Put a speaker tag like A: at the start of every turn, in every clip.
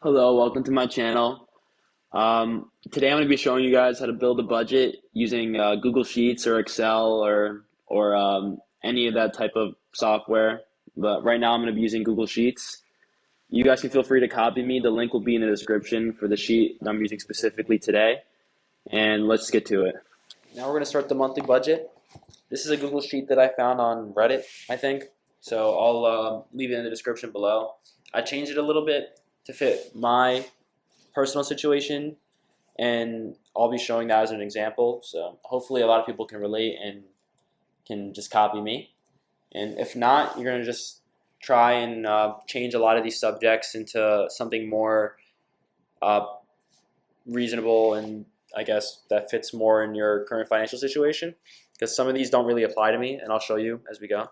A: Hello, welcome to my channel. Today I'm going to be showing you guys how to build a budget using Google Sheets or Excel or any of that type of software. But right now I'm going to be using Google Sheets. You guys can feel free to copy me. The link will be in the description for the sheet that I'm using specifically today. And let's get to it. Now we're going to start the monthly budget. This is a Google Sheet that I found on Reddit, I think. So I'll leave it in the description below. I changed it a little bit to fit my personal situation, and I'll be showing that as an example. So hopefully a lot of people can relate and can just copy me. And if not, you're going to just try and change a lot of these subjects into something more uh, reasonable and I guess that fits more in your current financial situation, because some of these don't really apply to me, and I'll show you as we go.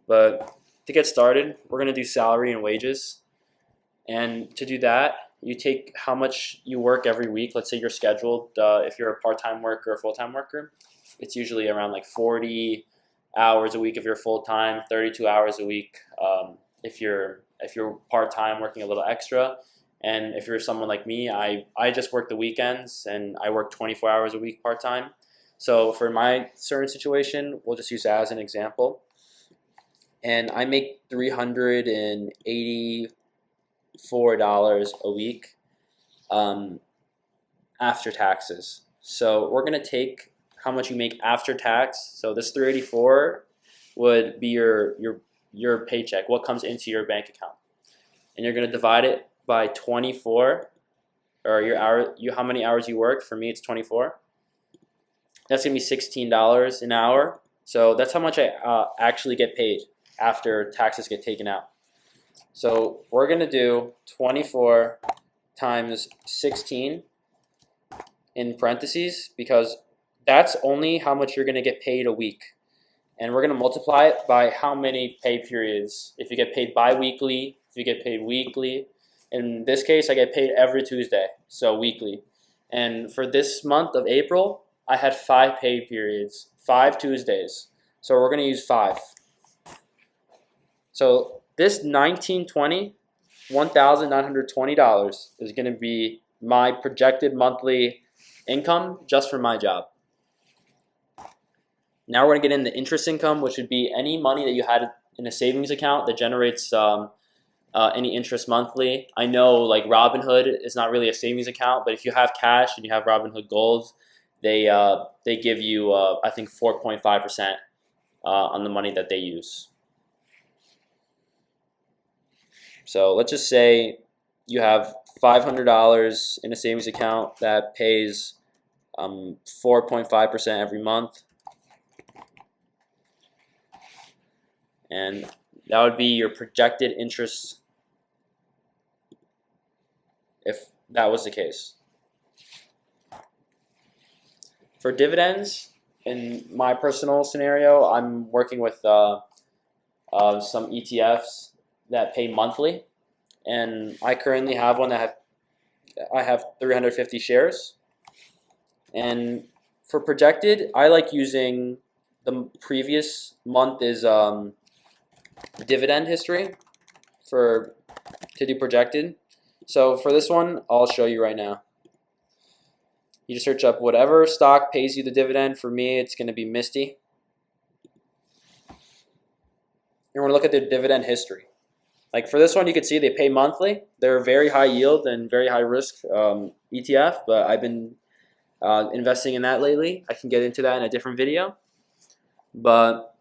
A: But to get started, we're going to do salary and wages. And to do that, you take how much you work every week. Let's say you're scheduled, if you're a part-time worker or a full-time worker, it's usually around like 40 hours a week if you're full-time, 32 hours a week if you're part-time working a little extra. And if you're someone like me, I just work the weekends and I work 24 hours a week part-time. So for my certain situation, we'll just use that as an example. And I make $384 a week after taxes. So we're gonna take how much you make after tax. So this 384 would be your paycheck, what comes into your bank account, and you're gonna divide it by 24, or how many hours you worked. For me, it's 24. That's gonna be $16 an hour. So that's how much I actually get paid after taxes get taken out. So we're going to do 24 times 16 in parentheses, because that's only how much you're going to get paid a week. And we're going to multiply it by how many pay periods. If you get paid bi-weekly, if you get paid weekly. In this case, I get paid every Tuesday, so weekly. And for this month of April, I had 5 pay periods, 5 Tuesdays. So we're going to use 5. So this $1,920 is going to be my projected monthly income just for my job. Now we're going to get into interest income, which would be any money that you had in a savings account that generates any interest monthly. I know like Robinhood is not really a savings account, but if you have cash and you have Robinhood Gold, they give you I think 4.5% on the money that they use. So let's just say you have $500 in a savings account that pays 4.5% every month, and that would be your projected interest if that was the case. For dividends, in my personal scenario, I'm working with some ETFs that pay monthly, and I currently have one that I have 350 shares. And for projected, I like using the previous month is dividend history to do projected. So for this one, I'll show you right now. You just search up whatever stock pays you the dividend. For me, it's going to be Misty. And we're going to look at the dividend history. Like for this one, you can see they pay monthly. They're very high yield and very high risk ETF, but I've been investing in that lately. I can get into that in a different video. But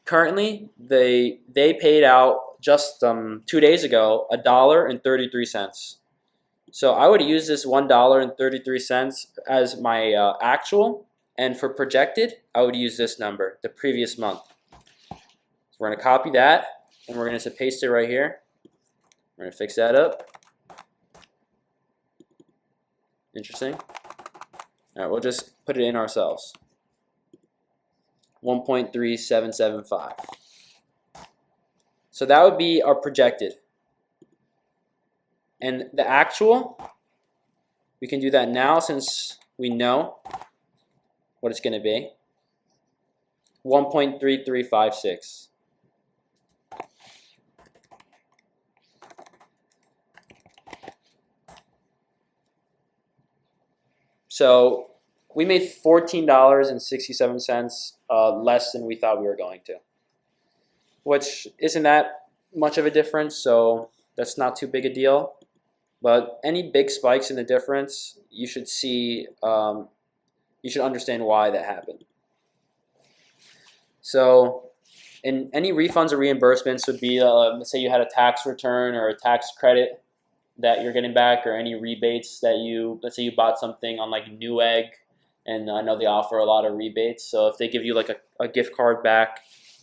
A: currently, they paid out just 2 days ago $1.33. So I would use this $1.33 as my actual, and for projected, I would use this number, the previous month. So we're going to copy that, and we're going to paste it right here. We're going to fix that up. Interesting. All right, we'll just put it in ourselves. 1.3775. So that would be our projected. And the actual, we can do that now since we know what it's going to be. 1.3356.
B: So we made $14.67 less than we thought we were going to, which isn't that much of a difference, so that's not too big a deal. But any big spikes in the difference, you should see, you should understand why that happened. So, and any refunds or reimbursements would be, let's say you had a tax return or a tax credit that you're getting back, or any rebates that let's say you bought something on like Newegg, and I know they offer a lot of rebates. So if they give you like a gift card back,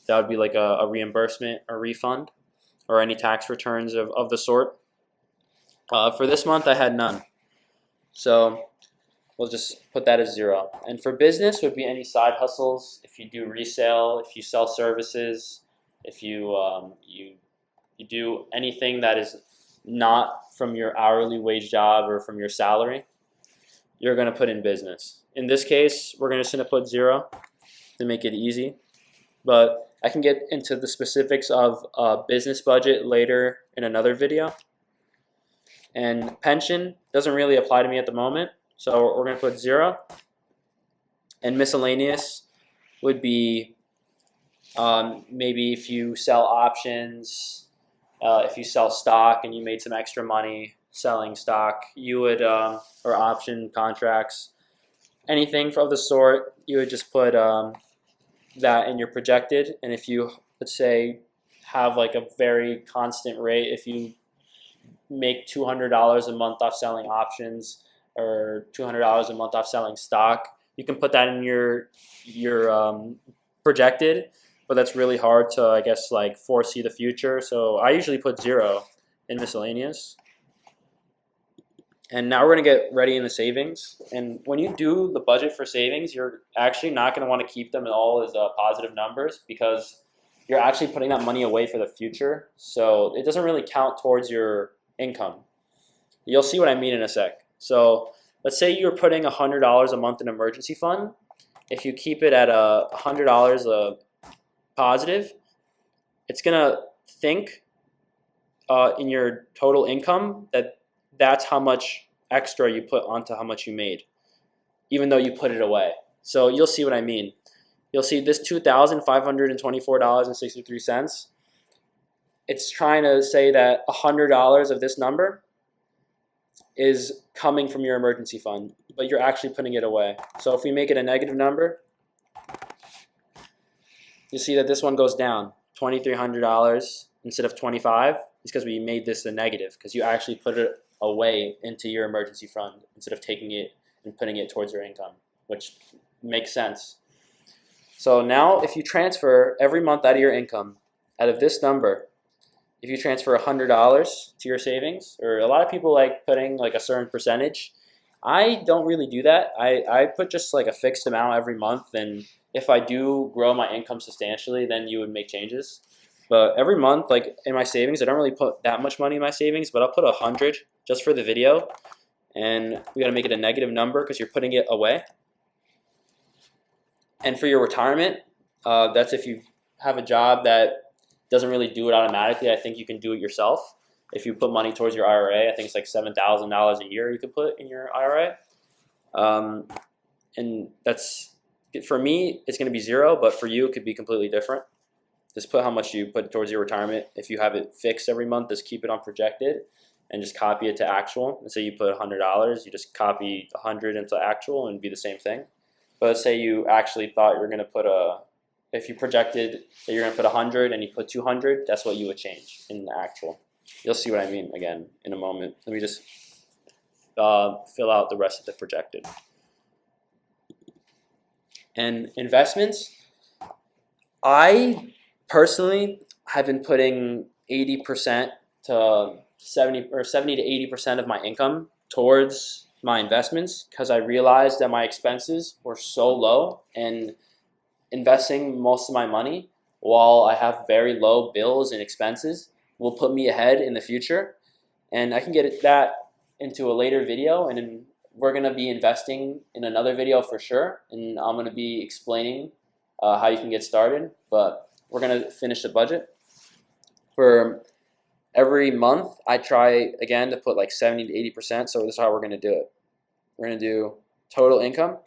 B: that would be like a reimbursement or refund, or any tax returns of the sort. For this month, I had none. So we'll just put that as 0. And for business would be any side hustles. If you do resale, if you sell services, if you do anything that is not from your hourly wage job or from your salary, you're going to put in business. In this case, we're going to put 0 to make it easy. But I can get into the specifics of business budget later in another video. And pension doesn't really apply to me at the moment, so we're going to put 0. And miscellaneous would be maybe if you sell options, if you sell stock and you made some extra money selling stock, you would, or option contracts, anything of the sort, you would just put that in your projected. And if you, let's say, have like a very constant rate, if you make $200 a month off selling options or $200 a month off selling stock, you can put that in your projected, but that's really hard to, I guess, like foresee the future. So I usually put 0 in miscellaneous. And now we're going to get ready in the savings. And when you do the budget for savings, you're actually not going to want to keep them at all as positive numbers, because you're actually putting that money away for the future. So it doesn't really count towards your income. You'll see what I mean in a sec. So let's say you're putting $100 a month in an emergency fund. If you keep it at $100 positive, it's gonna think in your total income that's how much extra you put onto how much you made, even though you put it away. So you'll see what I mean. You'll see this $2,524.63. It's trying to say that $100 of this number is coming from your emergency fund, but you're actually putting it away. So if we make it a negative number, you see that this one goes down, $2,300 instead of $25. It's because we made this a negative, because you actually put it away into your emergency fund instead of taking it and putting it towards your income, which makes sense. So now if you transfer every month out of your income, out of this number, if you transfer $100 to your savings, or a lot of people like putting like a certain percentage, I don't really do that. I put just like a fixed amount every month, and if I do grow my income substantially, then you would make changes. But every month, like in my savings, I don't really put that much money in my savings, but I'll put 100 just for the video, and we gotta make it a negative number because you're putting it away. And for your retirement, that's if you have a job that doesn't really do it automatically. I think you can do it yourself. If you put money towards your IRA, I think it's like $7,000 a year you could put in your IRA. And that's, for me, it's going to be 0, but for you, it could be completely different. Just put how much you put towards your retirement. If you have it fixed every month, just keep it on projected and just copy it to actual. Let's say you put $100, you just copy 100 into actual and be the same thing. But let's say you actually thought you were going to put if you projected that you're going to put 100 and you put 200, that's what you would change in the actual. You'll see what I mean again in a moment. Let me just fill out the rest of the projected. And investments, I personally have been putting 80% to 70 to 80% of my income towards my investments, because I realized that my expenses were so low, and investing most of my money while I have very low bills and expenses will put me ahead in the future. And I can get that into a later video, and we're going to be investing in another video for sure, and I'm going to be explaining how you can get started. But we're going to finish the budget. For every month, I try again to put like 70 to 80%, so this is how we're going to do it. We're going to do total income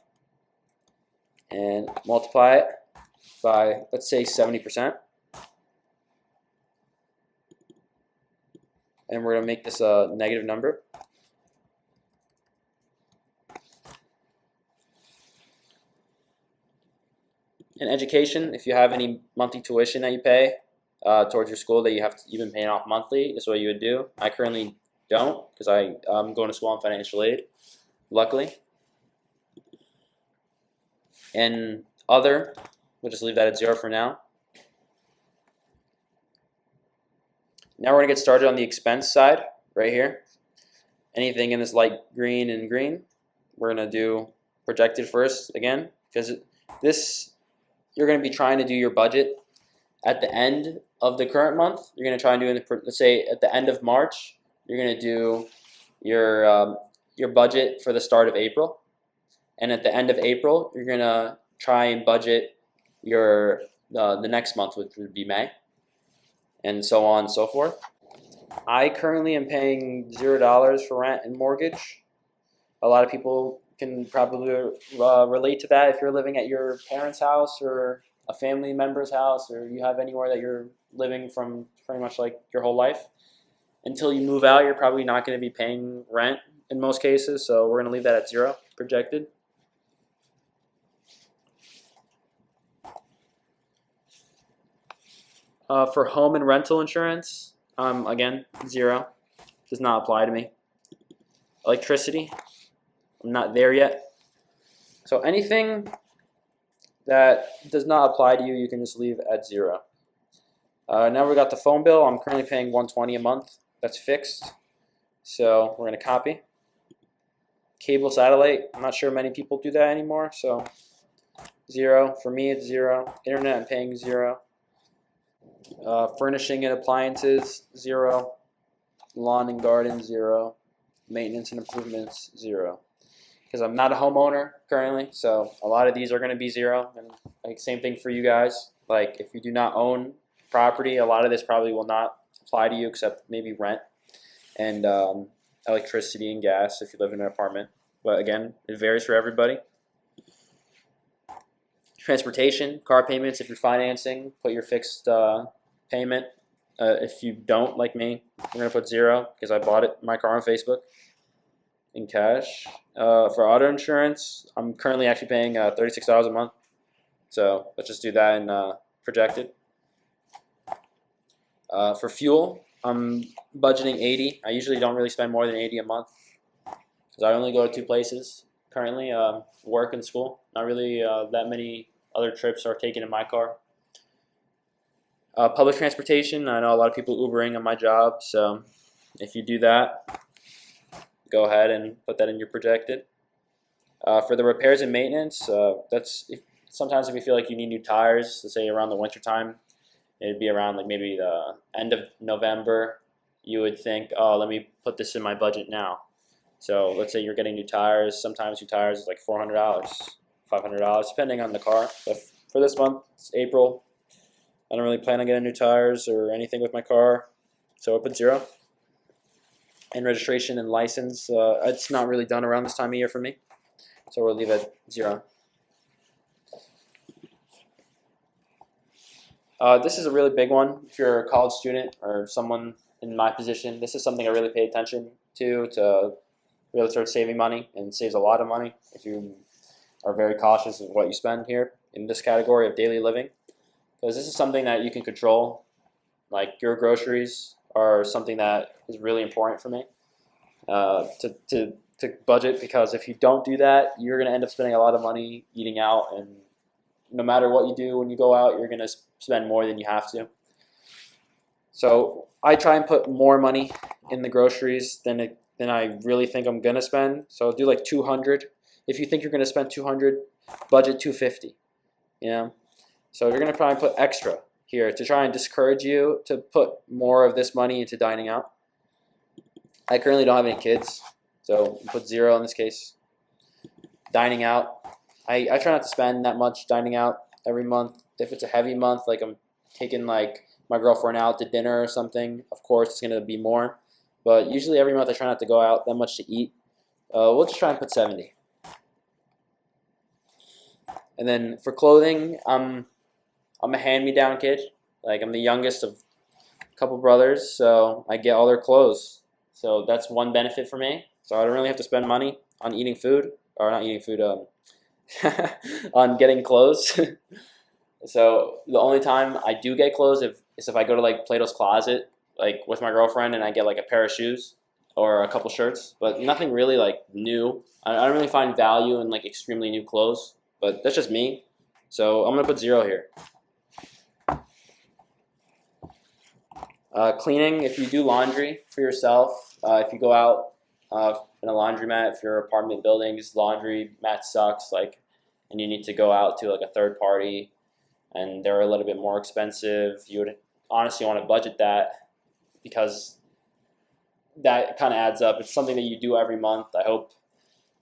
B: and multiply it by, let's say, 70%. And we're going to make this a negative number. In education, if you have any monthly tuition that you pay towards your school that you've been paying off monthly, this is what you would do. I currently don't because I'm going to school on financial aid, luckily. And other, we'll just leave that at 0 for now. Now we're going to get started on the expense side right here. Anything in this light green and green, we're going to do projected first again, because this, you're going to be trying to do your budget at the end of the current month. You're going to try and do, let's say at the end of March, you're going to do your budget for the start of April. And at the end of April, you're going to try and budget your the next month, which would be May, and so on and so forth. I currently am paying $0 for rent and mortgage. A lot of people can probably relate to that if you're living at your parents' house or a family member's house, or you have anywhere that you're living from pretty much like your whole life. Until you move out, you're probably not going to be paying rent in most cases, so we're going to leave that at 0 projected. For home and rental insurance, again, 0. Does not apply to me. Electricity, I'm not there yet. So anything that does not apply to you, you can just leave at 0. Now we got the phone bill. I'm currently paying $120 a month. That's fixed. So we're going to copy. Cable satellite, I'm not sure many people do that anymore, so 0. For me, it's 0. Internet, I'm paying 0. Furnishing and appliances, 0. Lawn and garden, 0. Maintenance and improvements, 0. Because I'm not a homeowner currently, so a lot of these are going to be 0. And like same thing for you guys. Like if you do not own property, a lot of this probably will not apply to you except maybe rent and electricity and gas if you live in an apartment. But again, it varies for everybody. Transportation, car payments, if you're financing, put your fixed payment. If you don't, like me, I'm going to put 0 because I bought my car on Facebook in cash. For auto insurance, I'm currently actually paying $36 a month. So let's just do that in projected. For fuel, I'm budgeting 80. I usually don't really spend more than 80 a month because I only go to 2 places currently, work and school. Not really that many other trips are taken in my car. Public transportation, I know a lot of people Ubering on my job, so if you do that, go ahead and put that in your projected. For the repairs and maintenance, sometimes if you feel like you need new tires, let's say around the winter time, it'd be around like maybe the end of November, you would think, oh, let me put this in my budget now. So let's say you're getting new tires. Sometimes new tires is like $400, $500, depending on the car. But for this month, it's April. I don't really plan on getting new tires or anything with my car, so I put 0. And registration and license, it's not really done around this time of year for me, so we'll leave it at 0. This is a really big one. If you're a college student or someone in my position, this is something I really pay attention to really start saving money, and saves a lot of money if you are very cautious of what you spend here in this category of daily living. Because this is something that you can control. Like your groceries are something that is really important for me to budget, because if you don't do that, you're going to end up spending a lot of money eating out, and no matter what you do when you go out, you're going to spend more than you have to. So I try and put more money in the groceries than I really think I'm going to spend. So I'll do like 200. If you think you're going to spend 200, budget 250. So you're going to try and put extra here to try and discourage you to put more of this money into dining out. I currently don't have any kids, so put 0 in this case. Dining out, I try not to spend that much dining out every month. If it's a heavy month, like I'm taking like my girlfriend out to dinner or something, of course it's going to be more. But usually every month I try not to go out that much to eat. We'll just try and put 70. And then for clothing, I'm a hand-me-down kid. Like I'm the youngest of a couple brothers, so I get all their clothes. So that's one benefit for me. So I don't really have to spend money on eating food, or not eating food, on getting clothes. So the only time I do get clothes is if I go to like Plato's Closet, like with my girlfriend, and I get like a pair of shoes or a couple shirts, but nothing really like new. I don't really find value in like extremely new clothes, but that's just me. So I'm gonna put 0 here. Cleaning, if you do laundry for yourself, if you go out in a laundromat, if your apartment building's laundry mat sucks, like, and you need to go out to like a third party, and they're a little bit more expensive, you would honestly want to budget that because that kind of adds up. It's something that you do every month. I hope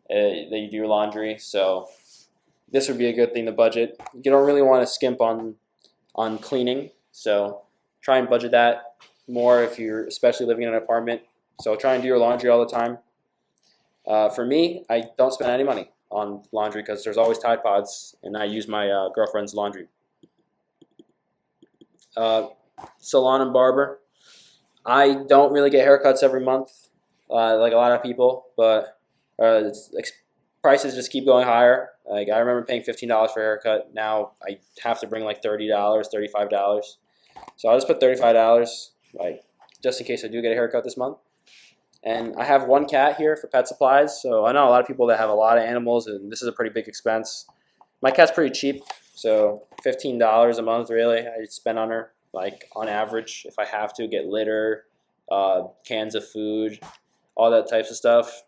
B: that you do your laundry, so this would be a good thing to budget. You don't really want to skimp on cleaning, so try and budget that more if you're especially living in an apartment. So try and do your laundry all the time. For me, I don't spend any money on laundry because there's always Tide Pods, and I use my girlfriend's laundry. Salon and barber. I don't really get haircuts every month, like a lot of people, but prices just keep going higher. Like I remember paying $15 for a haircut. Now I have to bring like $30, $35. So I'll just put $35, like just in case I do get a haircut this month. And I have one cat here for pet supplies. So I know a lot of people that have a lot of animals, and this is a pretty big expense. My cat's pretty cheap, so $15 a month really I spend on her. Like on average, if I have to get litter, cans of food, all that types of stuff.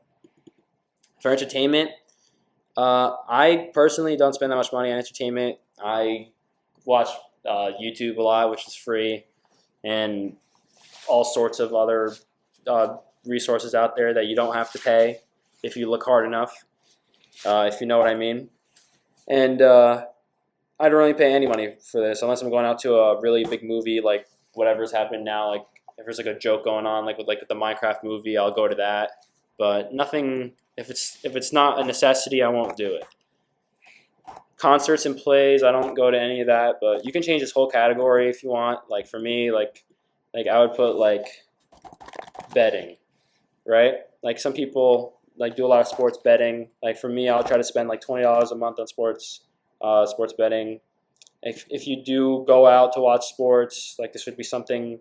B: For entertainment, I personally don't spend that much money on entertainment. I watch YouTube a lot, which is free, and all sorts of other resources out there that you don't have to pay if you look hard enough, if you know what I mean. And I don't really pay any money for this unless I'm going out to a really big movie, like whatever's happening now. Like if there's like a joke going on, like with the Minecraft movie, I'll go to that. But nothing. If it's not a necessity, I won't do it. Concerts and plays, I don't go to any of that. But you can change this whole category if you want. Like for me, like I would put like betting, right? Like some people like do a lot of sports betting. Like for me, I'll try to spend like $20 a month on sports betting. If you do go out to watch sports, like this would be something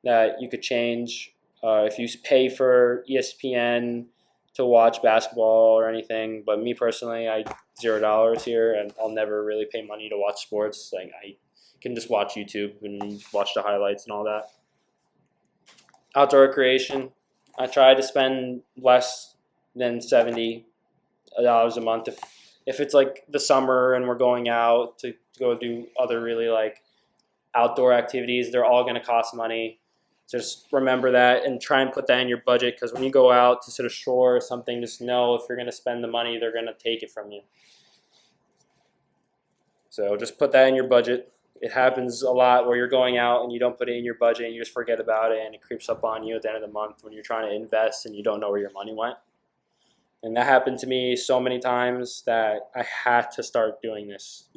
B: that you could change. If you pay for ESPN to watch basketball or anything, but me personally, I $0 here, and I'll never really pay money to watch sports. Like I can just watch YouTube and watch the highlights and all that. Outdoor recreation, I try to spend less than $70 a month. If it's like the summer and we're going out to go do other really like outdoor activities, they're all going to cost money. Just remember that and try and put that in your budget, because when you go out to sort of shore or something, just know if you're going to spend the money, they're going to take it from you. So just put that in your budget. It happens a lot where you're going out and you don't put it in your budget and you just forget about it, and it creeps up on you at the end of the month when you're trying to invest and you don't know where your money went. And that happened to me so many times that I had to start doing this.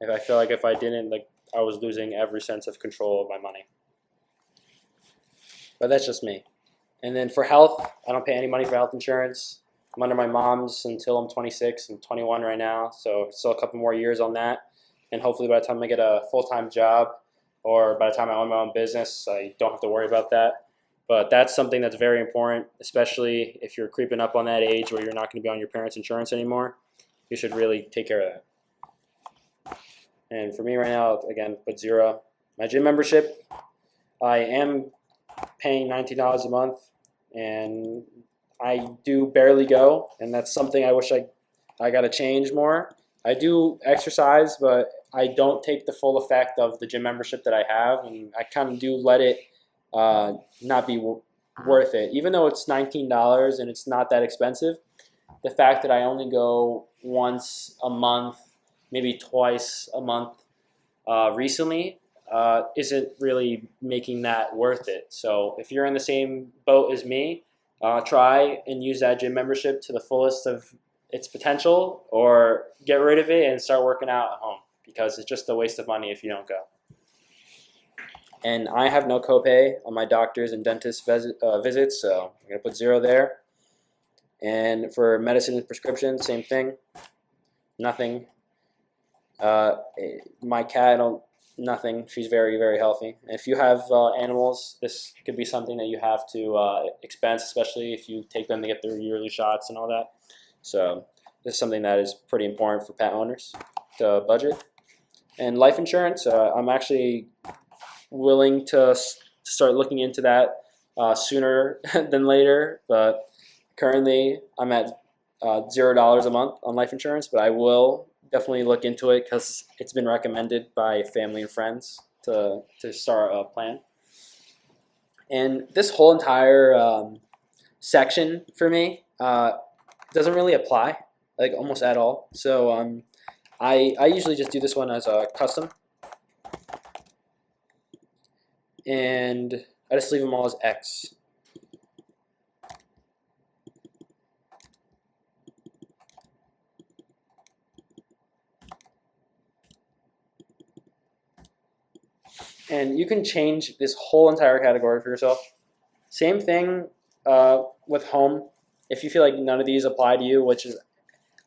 B: If I feel like if I didn't, like I was losing every sense of control of my money. But that's just me. And then for health, I don't pay any money for health insurance. I'm under my mom's until I'm 26. I'm 21 right now, so still a couple more years on that. And hopefully by the time I get a full-time job, or by the time I own my own business, I don't have to worry about that. But that's something that's very important, especially if you're creeping up on that age where you're not going to be on your parents' insurance anymore. You should really take care of that. And for me right now, again, put 0. My gym membership, I am paying $19 a month, and I do barely go, and that's something I wish I got to change more. I do exercise, but I don't take the full effect of the gym membership that I have, and I kind of do let it not be worth it. Even though it's $19 and it's not that expensive, the fact that I only go once a month, maybe twice a month recently, isn't really making that worth it. So if you're in the same boat as me, try and use that gym membership to the fullest of its potential, or get rid of it and start working out at home, because it's just a waste of money if you don't go. And I have no copay on my doctors and dentist visits, so I'm going to put 0 there. And for medicine and prescription, same thing, nothing. My cat, nothing. She's very, very healthy. And if you have animals, this could be something that you have to expense, especially if you take them to get their yearly shots and all that. So this is something that is pretty important for pet owners to budget. And life insurance, I'm actually willing to start looking into that sooner than later, but currently I'm at $0 a month on life insurance, but I will definitely look into it because it's been recommended by family and friends to start a plan. And this whole entire section for me doesn't really apply, like almost at all. So I usually just do this one as a custom, and I just leave them all as X. And you can change this whole entire category for yourself. Same thing with home. If you feel like none of these apply to you, which is,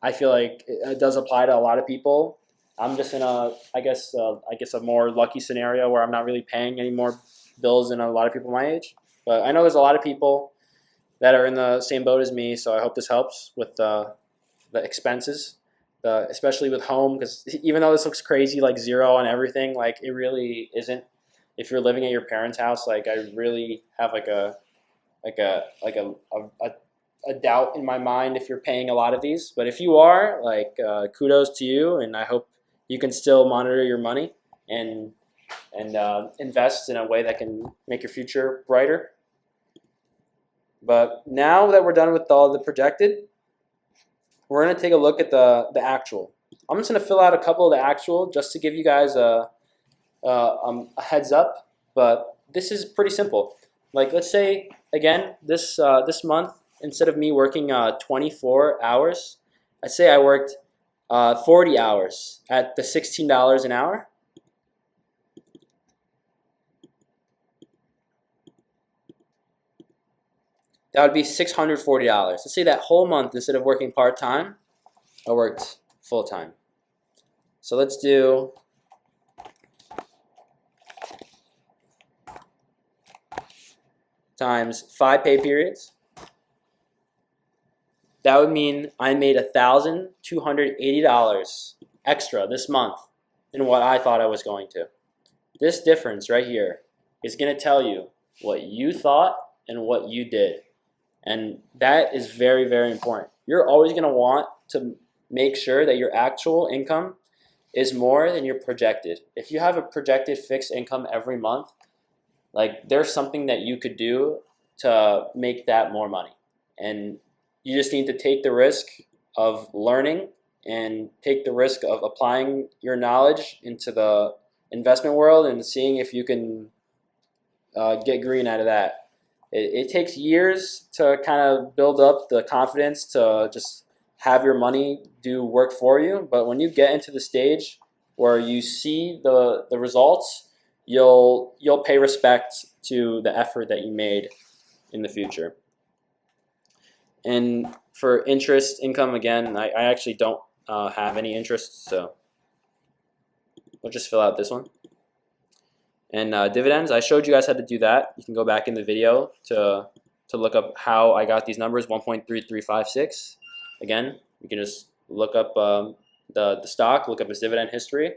B: I feel like it does apply to a lot of people. I'm just in I guess a more lucky scenario where I'm not really paying any more bills than a lot of people my age. But I know there's a lot of people that are in the same boat as me, so I hope this helps with the expenses, especially with home, because even though this looks crazy, like 0 on everything, like it really isn't. If you're living at your parents' house, like I really have a doubt in my mind if you're paying a lot of these. But if you are, like kudos to you, and I hope you can still monitor your money and invest in a way that can make your future brighter. But now that we're done with all the projected, we're going to take a look at the actual. I'm just going to fill out a couple of the actual just to give you guys a heads up. But this is pretty simple. Like, let's say, again, this month, instead of me working 24 hours, let's say I worked 40 hours at the $16 an hour. That would be $640. Let's say that whole month, instead of working part-time, I worked full-time. So let's do times 5 pay periods. That would mean I made $1,280 extra this month than what I thought I was going to. This difference right here is going to tell you what you thought and what you did. And that is very, very important. You're always going to want to make sure that your actual income is more than your projected. If you have a projected fixed income every month, like there's something that you could do to make that more money. And you just need to take the risk of learning and take the risk of applying your knowledge into the investment world and seeing if you can get green out of that. It takes years to kind of build up the confidence to just have your money do work for you. But when you get into the stage where you see the results, you'll pay respect to the effort that you made in the future. And for interest income, again, I actually don't have any interest, so we'll just fill out this one. And dividends, I showed you guys how to do that. You can go back in the video to look up how I got these numbers, 1.3356. Again, you can just look up the stock, look up its dividend history.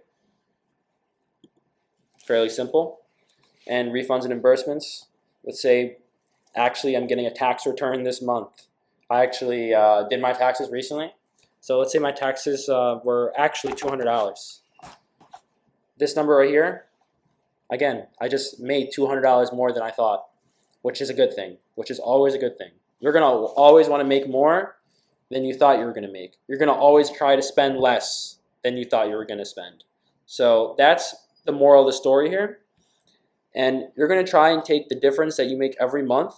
B: Fairly simple. And refunds and reimbursements. Let's say, actually, I'm getting a tax return this month. I actually did my taxes recently. So let's say my taxes were actually $200. This number right here, again, I just made $200 more than I thought, which is a good thing, which is always a good thing. You're going to always want to make more than you thought you were going to make. You're going to always try to spend less than you thought you were going to spend. So that's the moral of the story here. And you're going to try and take the difference that you make every month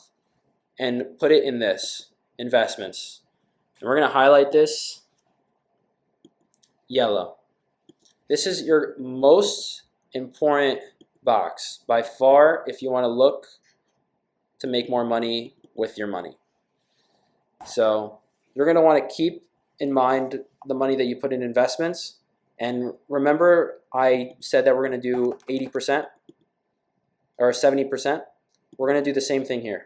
B: and put it in this, investments. And we're going to highlight this yellow. This is your most important box by far if you want to look to make more money with your money. So you're going to want to keep in mind the money that you put in investments. And remember, I said that we're going to do 80% or 70%. We're going to do the same thing here.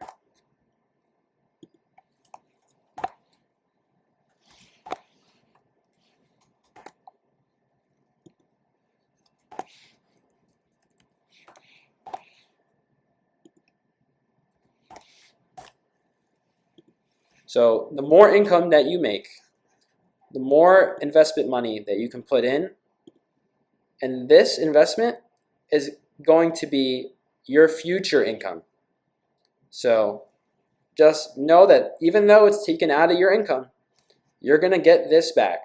B: So the more income that you make, the more investment money that you can put in, and this investment is going to be your future income. So just know that even though it's taken out of your income, you're going to get this back,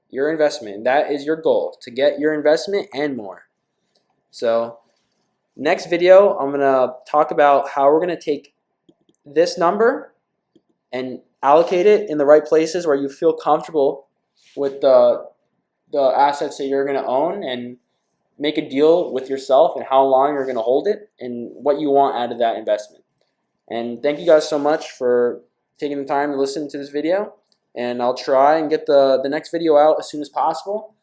B: your investment. That is your goal, to get your investment and more. So next video, I'm going to talk about how we're going to take this number and allocate it in the right places where you feel comfortable with the assets that you're going to own, and make a deal with yourself and how long you're going to hold it and what you want out of that investment. And thank you guys so much for taking the time to listen to this video. And I'll try and get the next video out as soon as possible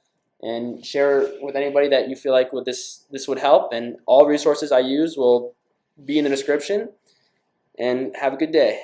B: and share with anybody that you feel like this would help. And all resources I use will be in the description. And have a good day.